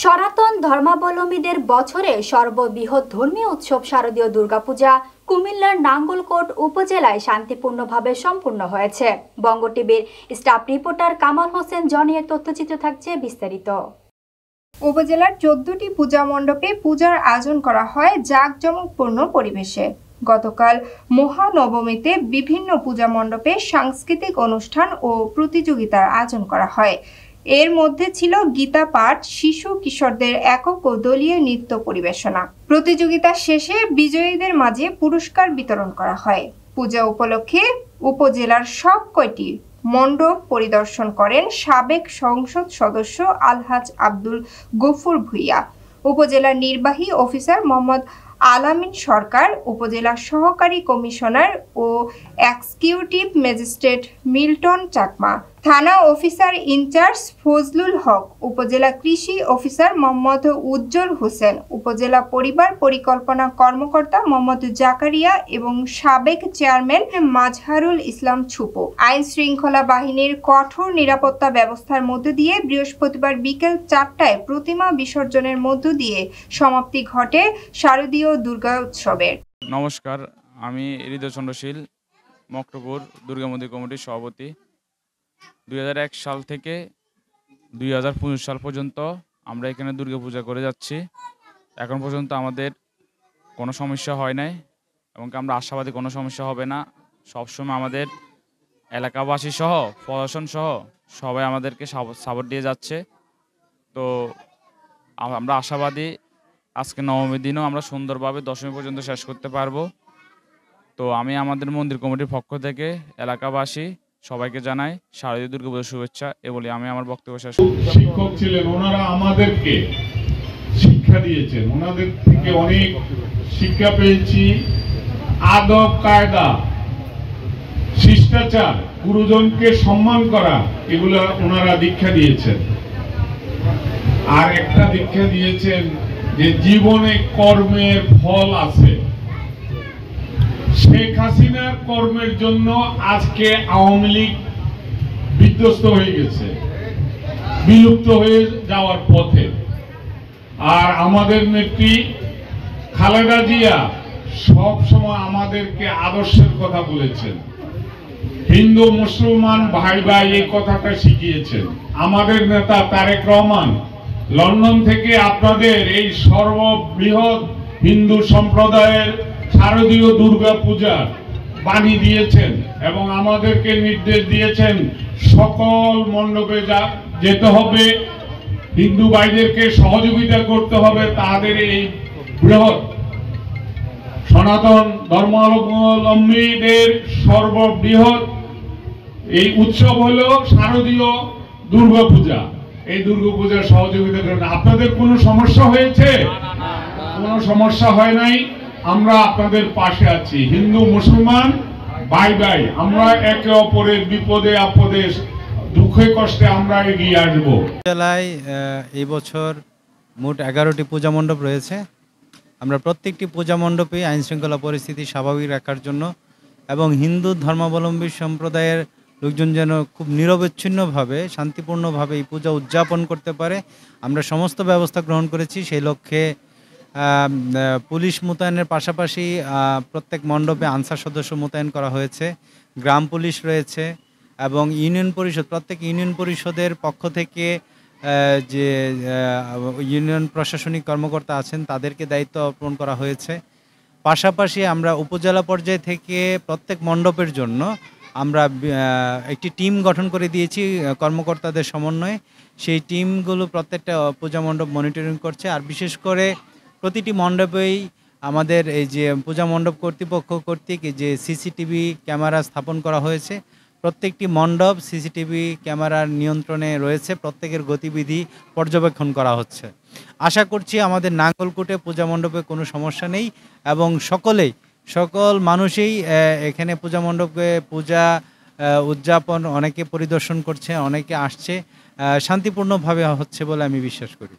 সনাতন ধর্মাবলম্বীদের বছরে সর্ববৃহৎ ধর্মীয় উৎসব শারদীয় দুর্গাপূজা কুমিল্লার নাঙ্গলকোট উপজেলায় শান্তিপূর্ণভাবে সম্পূর্ণ হয়েছে। বঙ্গ টিভির স্টাফ রিপোর্টার কামাল হোসেন জনির তথ্যচিত্র থাকছে বিস্তারিত। উপজেলার 14টি পূজা মণ্ডপে পূজার আয়োজন করা হয় জাঁকজমকপূর্ণ পরিবেশে। গতকাল মহানবমীতে বিভিন্ন পূজা মণ্ডপে সাংস্কৃতিক অনুষ্ঠান ও প্রতিযোগিতার আয়োজন করা হয়। এর মধ্যে ছিল গীতা পাঠ, শিশু কিশোরদের একক ও দলীয় নৃত্য পরিবেশনা। প্রতিযোগিতা শেষে বিজয়ীদের মাঝে পুরস্কার বিতরণ করা হয়। পূজা উপলক্ষে উপজেলার সব কয়টি মণ্ডপ পরিদর্শন করেন সাবেক সংসদ সদস্য আলহাজ আব্দুল গফুর ভূঁইয়া, উপজেলা নির্বাহী অফিসার মোহাম্মদ আলামিন সরকার, উপজেলা সহকারী কমিশনার ও এক্সিকিউটিভ ম্যাজিস্ট্রেট মিল্টন চাকমা, থানা অফিসার ইনচার্জ ফজলুল হক, উপজেলা কৃষি অফিসার মোহাম্মদ উজ্জ্বল হোসেন, উপজেলা পরিবার পরিকল্পনা কর্মকর্তা মোহাম্মদ জাকারিয়া এবং সাবেক চেয়ারম্যান মাজহারুল ইসলাম ছুপো। আইন শৃঙ্খলা বাহিনীর কঠোর নিরাপত্তা ব্যবস্থার মধ্য দিয়ে বৃহস্পতিবার বিকেল 4টায় প্রতিমা বিসর্জনের মধ্য দিয়ে সমাপ্তি ঘটে শারদীয় দুর্গা উৎসবের। নমস্কার, আমি হৃদয় চন্দ্রশীল, মক্তপুর দুর্গা মন্দির কমিটির সভাপতি। 2001 সাল থেকে 2025 সাল পর্যন্ত আমরা এখানে দুর্গা পূজা করে যাচ্ছি। এখন পর্যন্ত আমাদের কোনো সমস্যা হয় নাই এবং আমরা আশাবাদী কোনো সমস্যা হবে না। সবসময় আমাদের এলাকাবাসী সহ প্রশাসন সহ সবাই আমাদেরকে সাপোর্ট দিয়ে যাচ্ছে। তো আমরা আশাবাদী আজকে নবমীর দিনও আমরা সুন্দরভাবে দশমী পর্যন্ত শেষ করতে পারবো। তো আমি আমাদের মন্দির কমিটির পক্ষ থেকে এলাকাবাসী সবাইকে জানাই শারদীয় দুর্গাপূজার শুভেচ্ছা। এ বলে আমি আমার বক্তব্য শেষ করছি। শিক্ষক ছিলেন, ওনারা আমাদেরকে শিক্ষা দিয়েছেন, ওনাদের থেকে অনেক শিক্ষা পেয়েছি। আদব কায়দা, শিষ্টাচার, গুরুজনকে সম্মান করা, এগুলো ওনারা দীক্ষা দিয়েছেন। আর একটা দীক্ষা দিয়েছেন যে জীবনে কর্মের ফল আছে। শেখ হাসিনার কর্মের জন্য আজকে আওয়ামী লীগ বিধ্বস্ত হয়ে গেছে, বিলুপ্ত হয়ে যাওয়ার পথে। আর আমাদের নেত্রী খালেদা জিয়া সব সময় আমাদেরকে আদর্শের কথা বলেছেন। হিন্দু মুসলমান ভাই ভাই এই কথাটা শিখিয়েছেন। আমাদের নেতা তারেক রহমান লন্ডন থেকে আপনাদের এই সর্ববৃহৎ হিন্দু সম্প্রদায়ের শারদীয় দুর্গা পূজার বাণী দিয়েছেন এবং আমাদেরকে নির্দেশ দিয়েছেন সকল মণ্ডপে যেতে হবে, হিন্দু ভাইদেরকে সহযোগিতা করতে হবে। তাদের এই বৃহৎ সনাতন ধর্মাবলম্বীদের সর্ববৃহৎ এই উৎসব হলো শারদীয় দুর্গা পূজা। এই দুর্গা পূজার সহযোগিতার জন্য আপনাদের কোনো সমস্যা হয়েছে? কোনো সমস্যা হয় নাই। আমরা আপনাদের পাশে আছি। হিন্দু মুসলমান ভাই ভাই, আমরা একে অপরের বিপদে আপদে দুঃখে কষ্টে আমরা এগিয়ে আসবো। জেলায় এই বছর মোট 11টি পূজা মণ্ডপ রয়েছে। আমরা প্রত্যেকটি পূজা মণ্ডপে আইন শৃঙ্খলা পরিস্থিতি স্বাভাবিক রাখার জন্য এবং হিন্দু ধর্মাবলম্বী সম্প্রদায়ের লোকজন যেন খুব নিরবচ্ছিন্নভাবে শান্তিপূর্ণভাবে এই পূজা উদযাপন করতে পারে, আমরা সমস্ত ব্যবস্থা গ্রহণ করেছি। সেই লক্ষ্যে পুলিশ মোতায়েনের পাশাপাশি প্রত্যেক মণ্ডপে আনসার সদস্য মোতায়েন করা হয়েছে, গ্রাম পুলিশ রয়েছে এবং ইউনিয়ন পরিষদ, প্রত্যেক ইউনিয়ন পরিষদের পক্ষ থেকে যে ইউনিয়ন প্রশাসনিক কর্মকর্তা আছেন তাদেরকে দায়িত্ব অর্পণ করা হয়েছে। পাশাপাশি আমরা উপজেলা পর্যায় থেকে প্রত্যেক মণ্ডপের জন্য আমরা একটি টিম গঠন করে দিয়েছি কর্মকর্তাদের সমন্বয়ে। সেই টিমগুলো প্রত্যেকটা পূজা মণ্ডপ মনিটরিং করছে। আর বিশেষ করে প্রতিটি মণ্ডপেই আমাদের এই যে পূজা মণ্ডপ কর্তৃপক্ষ কর্তৃক যে সিসিটিভি ক্যামেরা স্থাপন করা হয়েছে, প্রত্যেকটি মণ্ডপ সিসিটিভি ক্যামেরার নিয়ন্ত্রণে রয়েছে, প্রত্যেকের গতিবিধি পর্যবেক্ষণ করা হচ্ছে। আশা করছি আমাদের নাঙ্গলকোটে পূজা মণ্ডপে কোনো সমস্যা নেই এবং সকল মানুষই এখানে পূজা মণ্ডপে পূজা উদযাপন অনেকে পরিদর্শন করছে, অনেকে আসছে, শান্তিপূর্ণভাবে হচ্ছে বলে আমি বিশ্বাস করি।